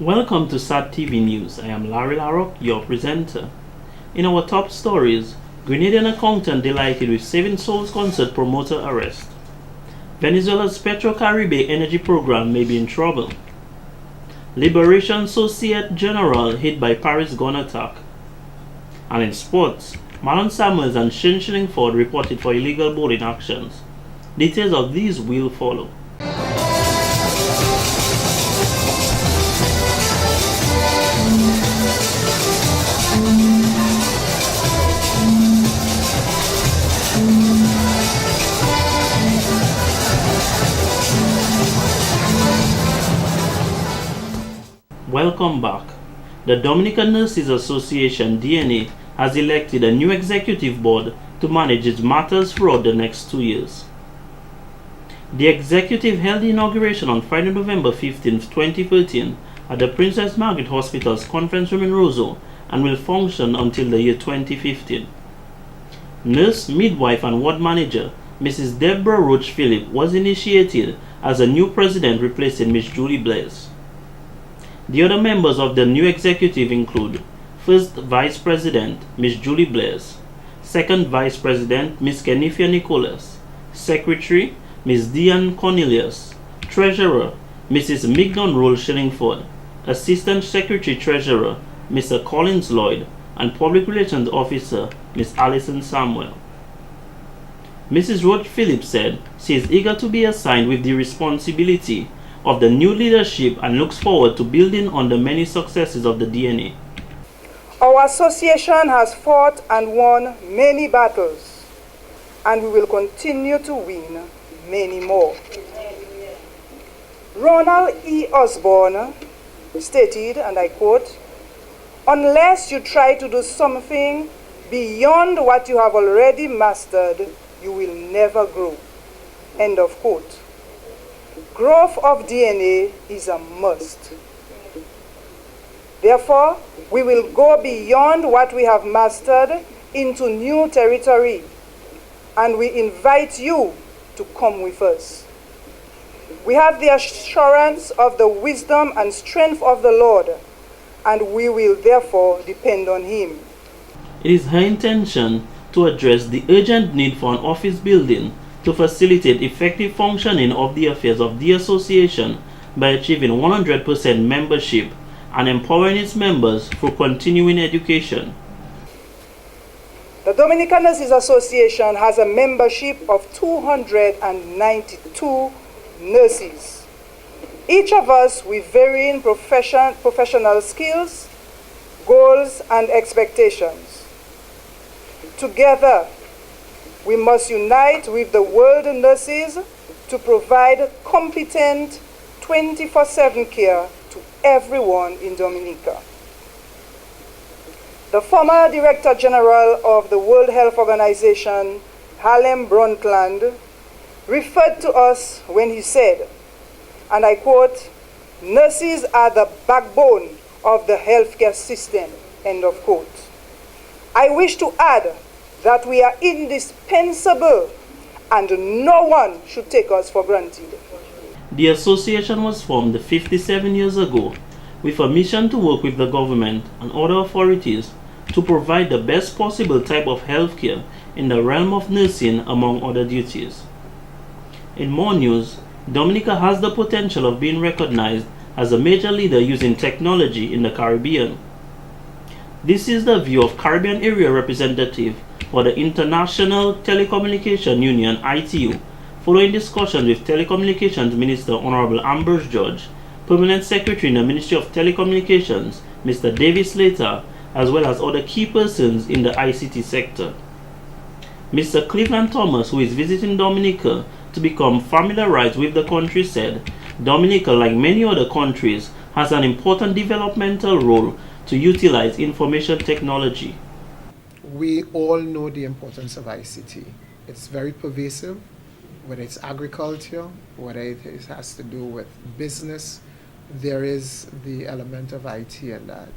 Welcome to SAT TV News. I am Larry Larrock, your presenter. In our top stories, Grenadian accountant delighted with Saving Souls concert promoter arrest. Venezuela's Petrocaribe energy program may be in trouble. Liberation Associate General hit by Paris gun attack. And in sports, Marlon Samuels and Shane Shillingford reported for illegal bowling actions. Details of these will follow. Welcome back. The Dominican Nurses Association (DNA) has elected a new executive board to manage its matters throughout the next 2 years. The executive held the inauguration on Friday, November 15, 2013 at the Princess Margaret Hospital's conference room in Roseau and will function until the year 2015. Nurse, midwife and ward manager Mrs. Deborah Roach Phillip was initiated as a new president replacing Ms. Julie Blaise. The other members of the new executive include First Vice President Ms. Julie Blaise, Second Vice President Ms. Kenifia Nicholas, Secretary Ms. Diane Cornelius, Treasurer Mrs. Mignon Roll Shillingford, Assistant Secretary Treasurer Mr. Collins Lloyd, and Public Relations Officer Ms. Alison Samuel. Mrs. Roach Phillips said she is eager to be assigned with the responsibility of the new leadership and looks forward to building on the many successes of the DNA. Our association has fought and won many battles, and we will continue to win many more. Ronald E. Osborne stated, and I quote, "Unless you try to do something beyond what you have already mastered, you will never grow." End of quote. Growth of DNA is a must. Therefore, we will go beyond what we have mastered into new territory, and we invite you to come with us. We have the assurance of the wisdom and strength of the Lord, and we will therefore depend on Him. It is her intention to address the urgent need for an office building to facilitate effective functioning of the affairs of the association by achieving 100% membership and empowering its members through continuing education. The Dominican Nurses Association has a membership of 292 nurses, each of us with varying professional skills, goals, and expectations. Together, we must unite with the world nurses to provide competent 24/7 care to everyone in Dominica. The former Director General of the World Health Organization, Harlem Brundtland, referred to us when he said, and I quote, "Nurses are the backbone of the healthcare system," end of quote. I wish to add that we are indispensable and no one should take us for granted. The association was formed 57 years ago with a mission to work with the government and other authorities to provide the best possible type of healthcare in the realm of nursing, among other duties. In more news, Dominica has the potential of being recognized as a major leader using technology in the Caribbean. This is the view of Caribbean Area Representative for the International Telecommunication Union (ITU), following discussions with Telecommunications Minister Honorable Ambrose George, Permanent Secretary in the Ministry of Telecommunications Mr. Davis Slater, as well as other key persons in the ICT sector. Mr. Cleveland Thomas, who is visiting Dominica to become familiarized with the country, said Dominica, like many other countries, has an important developmental role to utilize information technology. We all know the importance of ICT. It's very pervasive, whether it's agriculture, whether it has to do with business, there is the element of IT in that.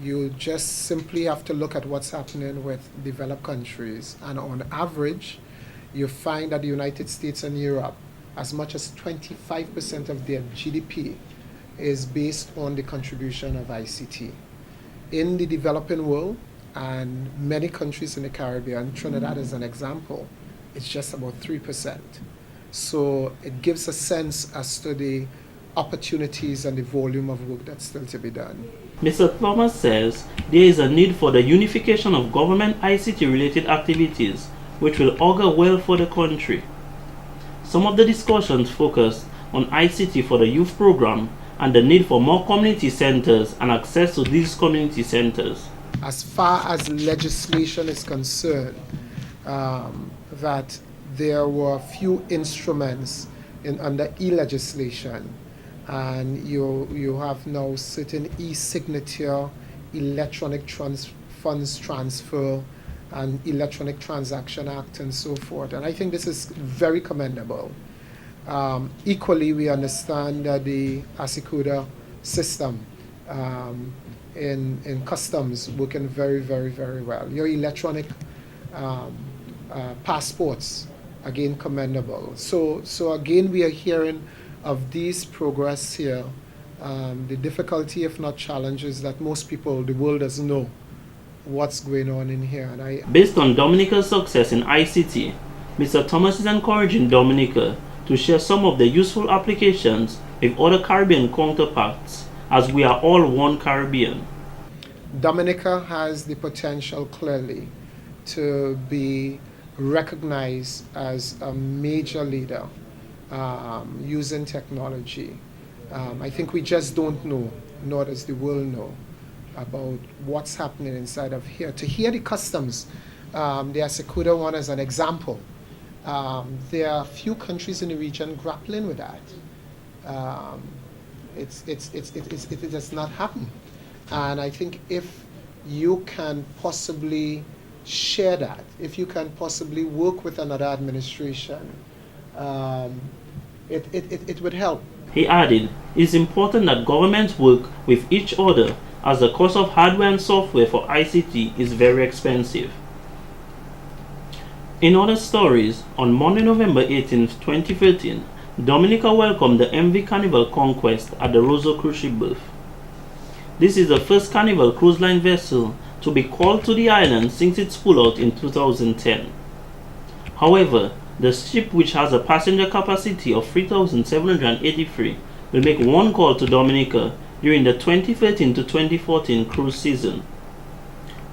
You just simply have to look at what's happening with developed countries, and on average, you find that the United States and Europe, as much as 25% of their GDP is based on the contribution of ICT. In the developing world and many countries in the Caribbean, Trinidad is an example, it's just about 3%. So it gives a sense as to the opportunities and the volume of work that's still to be done. Mr. Thomas says there is a need for the unification of government ICT-related activities, which will augur well for the country. Some of the discussions focused on ICT for the youth program and the need for more community centers and access to these community centers. As far as legislation is concerned, that there were few instruments under e-legislation, and you have now certain e-signature, electronic funds transfer, and electronic transaction act and so forth. And I think this is very commendable. Equally, we understand that the ASICUDA system in customs working very, very, very well. Your electronic passports, again, commendable. So again, we are hearing of these progress here. The difficulty, if not challenges, that most people, the world doesn't know what's going on in here. And based on Dominica's success in ICT, Mr. Thomas is encouraging Dominica to share some of the useful applications with other Caribbean counterparts, as we are all one Caribbean. Dominica has the potential clearly to be recognized as a major leader using technology. I think we just don't know, nor does the world know, about what's happening inside of here. To hear the customs, the ASICUDA one as an example, there are few countries in the region grappling with that. It does not happen. And I think if you can possibly share that, if you can possibly work with another administration, it would help. He added, it is important that governments work with each other, as the cost of hardware and software for ICT is very expensive. In other stories, on Monday, November 18, 2013, Dominica welcomed the MV Carnival Conquest at the Roseau cruise ship berth. This is the first Carnival cruise line vessel to be called to the island since its pull-out in 2010. However, the ship, which has a passenger capacity of 3,783, will make one call to Dominica during the 2013 to 2014 cruise season.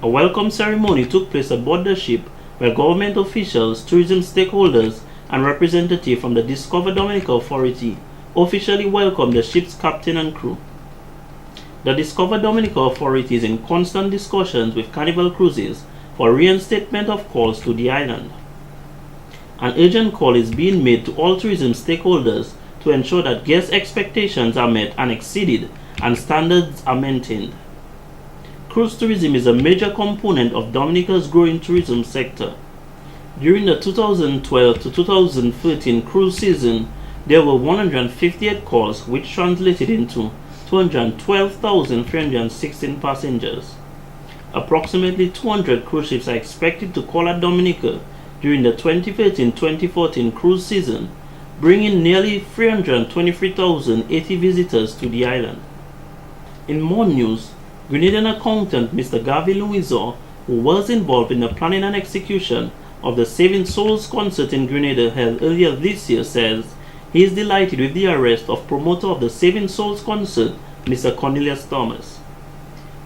A welcome ceremony took place aboard the ship where government officials, tourism stakeholders, and representatives from the Discover Dominica Authority officially welcomed the ship's captain and crew. The Discover Dominica Authority is in constant discussions with Carnival Cruises for reinstatement of calls to the island. An urgent call is being made to all tourism stakeholders to ensure that guest expectations are met and exceeded and standards are maintained. Cruise tourism is a major component of Dominica's growing tourism sector. During the 2012 to 2013 cruise season, there were 158 calls, which translated into 212,316 passengers. Approximately 200 cruise ships are expected to call at Dominica during the 2013-2014 cruise season, bringing nearly 323,080 visitors to the island. In more news, Grenadian accountant Mr. Garvey Louison, who was involved in the planning and execution of the Saving Souls concert in Grenada held earlier this year, says he is delighted with the arrest of promoter of the Saving Souls concert, Mr. Cornelius Thomas.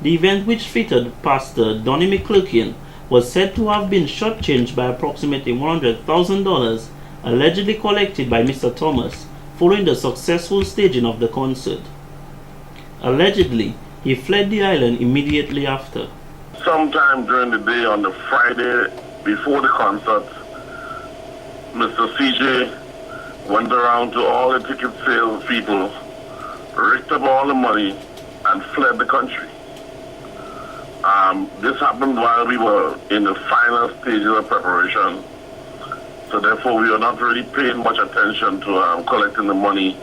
The event, which featured Pastor Donnie McClurkin, was said to have been shortchanged by approximately $100,000, allegedly collected by Mr. Thomas following the successful staging of the concert. Allegedly, he fled the island immediately after. Sometime during the day on the Friday before the concert, Mr. CJ went around to all the ticket sales people, ripped up all the money, and fled the country. This happened while we were in the final stages of preparation. So therefore, we were not really paying much attention to collecting the money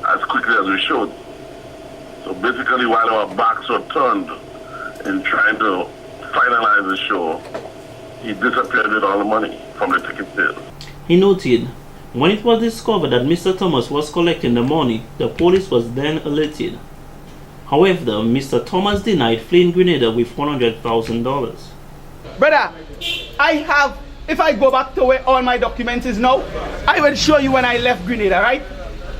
as quickly as we should. So basically, while our backs were turned in trying to finalize the show, he disappeared with all the money from the ticket sales. He noted, when it was discovered that Mr. Thomas was collecting the money, the police was then alerted. However, Mr. Thomas denied fleeing Grenada with $100,000. Brother, if I go back to where all my documents is now, I will show you when I left Grenada, right?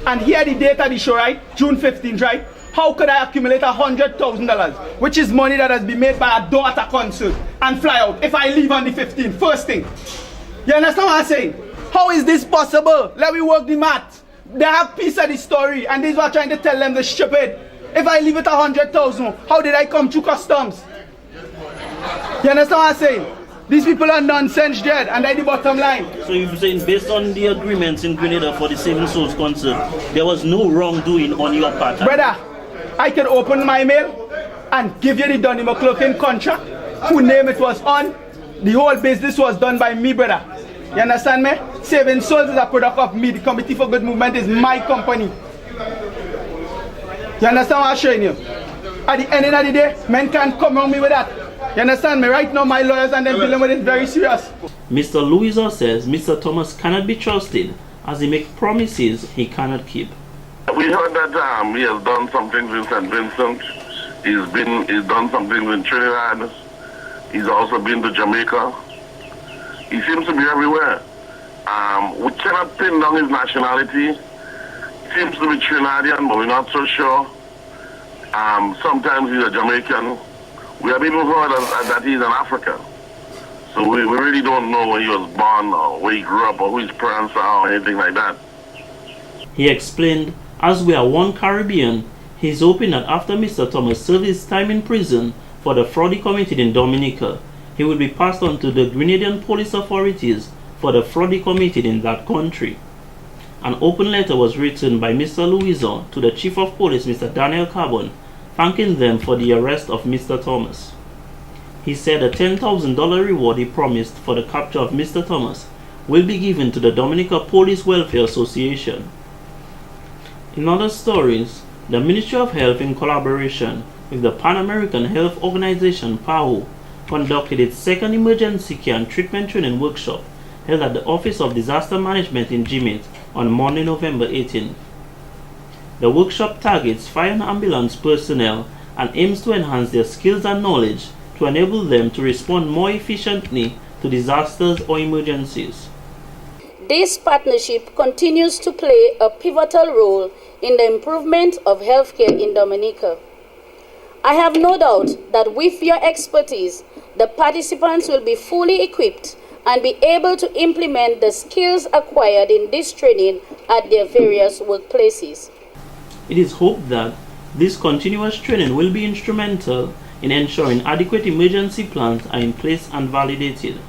And here the date of the show, right? June 15th, right? How could I accumulate $100,000, which is money that has been made by a daughter concert, and fly out if I leave on the 15th? First thing. You understand what I'm saying? How is this possible? Let me work the math. They have piece of the story, and this is what I'm trying to tell them, the stupid. If I leave it 100,000, how did I come through customs? You understand what I'm saying? These people are nonsense, Jed, and that's the bottom line. So you're saying based on the agreements in Grenada for the Saving Souls concert, there was no wrongdoing on your part? Brother, I can open my mail and give you the Donny McClurkin contract, whose name it was on. The whole business was done by me, brother. You understand me? Saving Souls is a product of me. The Committee for Good Movement is my company. You understand what I'm showing you? At the end of the day, men can't come around me with that. You understand me? Right now, my lawyers and them dealing with it very serious. Mr. Louisa says Mr. Thomas cannot be trusted as he makes promises he cannot keep. We heard that he has done some things in St. Vincent. He's done some things in Trinidad. He's also been to Jamaica. He seems to be everywhere. We cannot pin down his nationality. He seems to be Trinidadian, but we're not so sure. Sometimes he's a Jamaican. We have even heard that he's in Africa. So we really don't know where he was born or where he grew up or who his parents are or anything like that. He explained, as we are one Caribbean, he is hoping that after Mr. Thomas served his time in prison for the fraud he committed in Dominica, he will be passed on to the Grenadian police authorities for the fraud he committed in that country. An open letter was written by Mr. Louisa to the Chief of Police, Mr. Daniel Carbon, thanking them for the arrest of Mr. Thomas. He said a $10,000 reward he promised for the capture of Mr. Thomas will be given to the Dominica Police Welfare Association. In other stories, the Ministry of Health, in collaboration with the Pan American Health Organization (PAHO), conducted its second emergency care and treatment training workshop held at the Office of Disaster Management in Jimette on Monday, November 18th. The workshop targets fire and ambulance personnel and aims to enhance their skills and knowledge to enable them to respond more efficiently to disasters or emergencies. This partnership continues to play a pivotal role in the improvement of healthcare in Dominica. I have no doubt that with your expertise, the participants will be fully equipped and be able to implement the skills acquired in this training at their various workplaces. It is hoped that this continuous training will be instrumental in ensuring adequate emergency plans are in place and validated.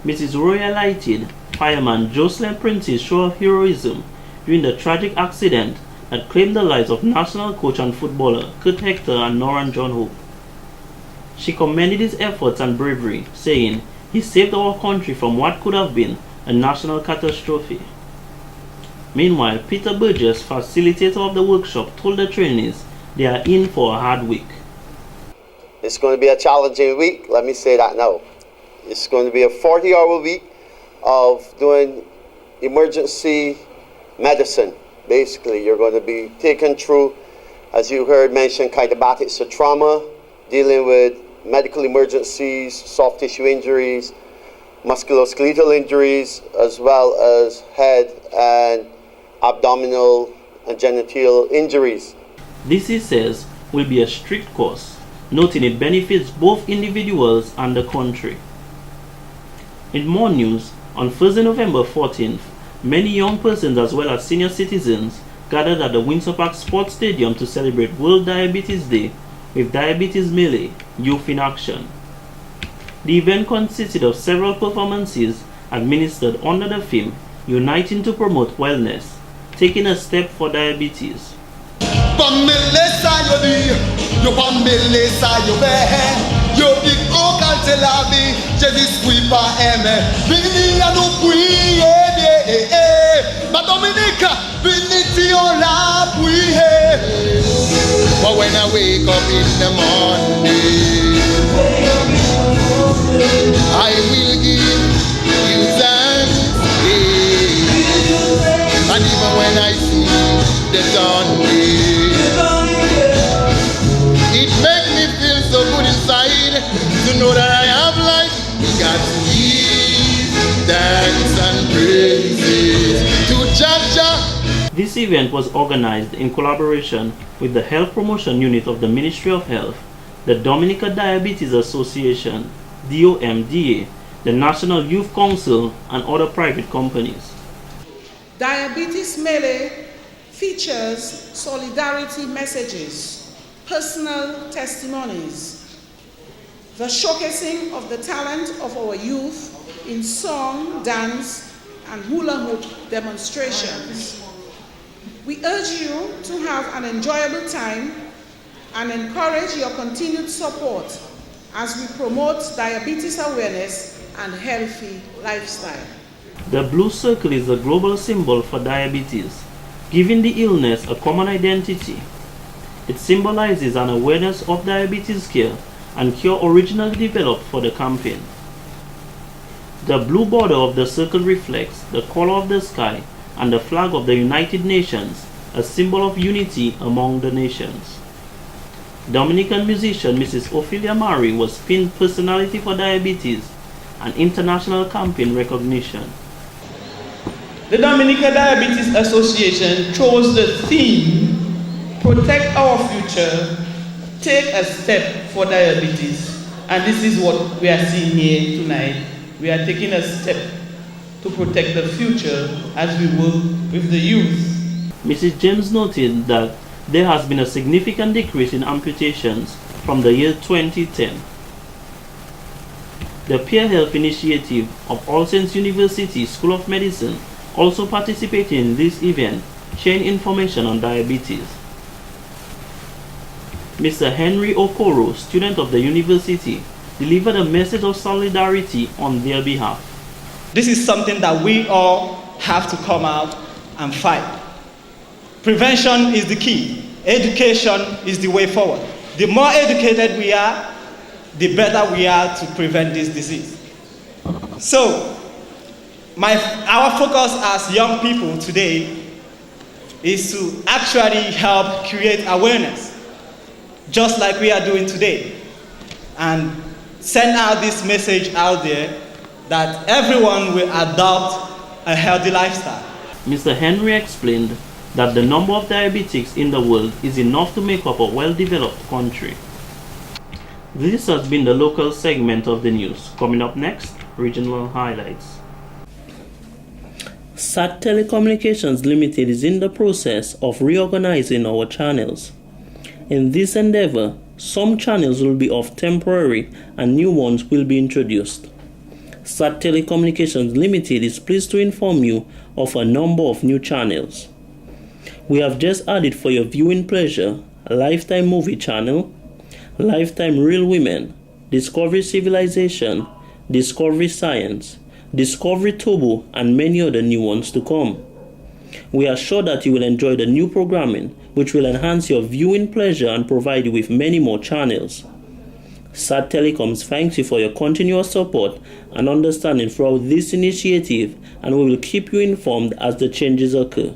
Mrs. Roy highlighted fireman Jocelyn Prince's show of heroism during the tragic accident that claimed the lives of national coach and footballer Kurt Hector and Noran John Hope. She commended his efforts and bravery, saying he saved our country from what could have been a national catastrophe. Meanwhile, Peter Burgess, facilitator of the workshop, told the trainees they are in for a hard week. It's going to be a challenging week, let me say that now. It's going to be a 40-hour week of doing emergency medicine. Basically, you're going to be taken through, as you heard mentioned, kinematics to trauma, dealing with medical emergencies, soft tissue injuries, musculoskeletal injuries, as well as head and abdominal and genital injuries. This, he says, will be a strict course, noting it benefits both individuals and the country. In more news, on Thursday, November 14th, many young persons as well as senior citizens gathered at the Windsor Park Sports Stadium to celebrate World Diabetes Day with Diabetes Melee, Youth in Action. The event consisted of several performances administered under the theme Uniting to Promote Wellness, taking a step for diabetes. But when I wake up in the morning, I will give you thanks. And even when I see the dawn, got to give thanks and praises to Jah. This event was organized in collaboration with the Health Promotion Unit of the Ministry of Health, the Dominica Diabetes Association, DOMDA, the National Youth Council, and other private companies. Diabetes Melee features solidarity messages, personal testimonies, the showcasing of the talent of our youth in song, dance, and hula hoop demonstrations. We urge you to have an enjoyable time and encourage your continued support as we promote diabetes awareness and healthy lifestyle. The blue circle is the global symbol for diabetes, giving the illness a common identity. It symbolizes an awareness of diabetes care and cure originally developed for the campaign. The blue border of the circle reflects the color of the sky and the flag of the United Nations, a symbol of unity among the nations. Dominican musician Mrs. Ophelia Mari was pinned Personality for Diabetes, an international campaign recognition. The Dominica Diabetes Association chose the theme, Protect Our Future, Take a Step for Diabetes. And this is what we are seeing here tonight. We are taking a step to protect the future as we work with the youth. Mrs. James noted that there has been a significant decrease in amputations from the year 2010. The Peer Health Initiative of All Saints University School of Medicine also participated in this event, sharing information on diabetes. Mr. Henry Okoro, student of the university, delivered a message of solidarity on their behalf. This is something that we all have to come out and fight. Prevention is the key. Education is the way forward. The more educated we are, the better we are to prevent this disease. So, our focus as young people today is to actually help create awareness, just like we are doing today, and send out this message out there that everyone will adopt a healthy lifestyle. Mr. Henry explained that the number of diabetics in the world is enough to make up a well-developed country. This has been the local segment of the news. Coming up next, regional highlights. SAT Telecommunications Limited is in the process of reorganizing our channels. In this endeavor, some channels will be off temporary and new ones will be introduced. SAT Telecommunications Limited is pleased to inform you of a number of new channels. We have just added for your viewing pleasure Lifetime Movie Channel, Lifetime Real Women, Discovery Civilization, Discovery Science, Discovery Turbo, and many other new ones to come. We are sure that you will enjoy the new programming, which will enhance your viewing pleasure and provide you with many more channels. SAT Telecoms thanks you for your continuous support and understanding throughout this initiative, and we will keep you informed as the changes occur.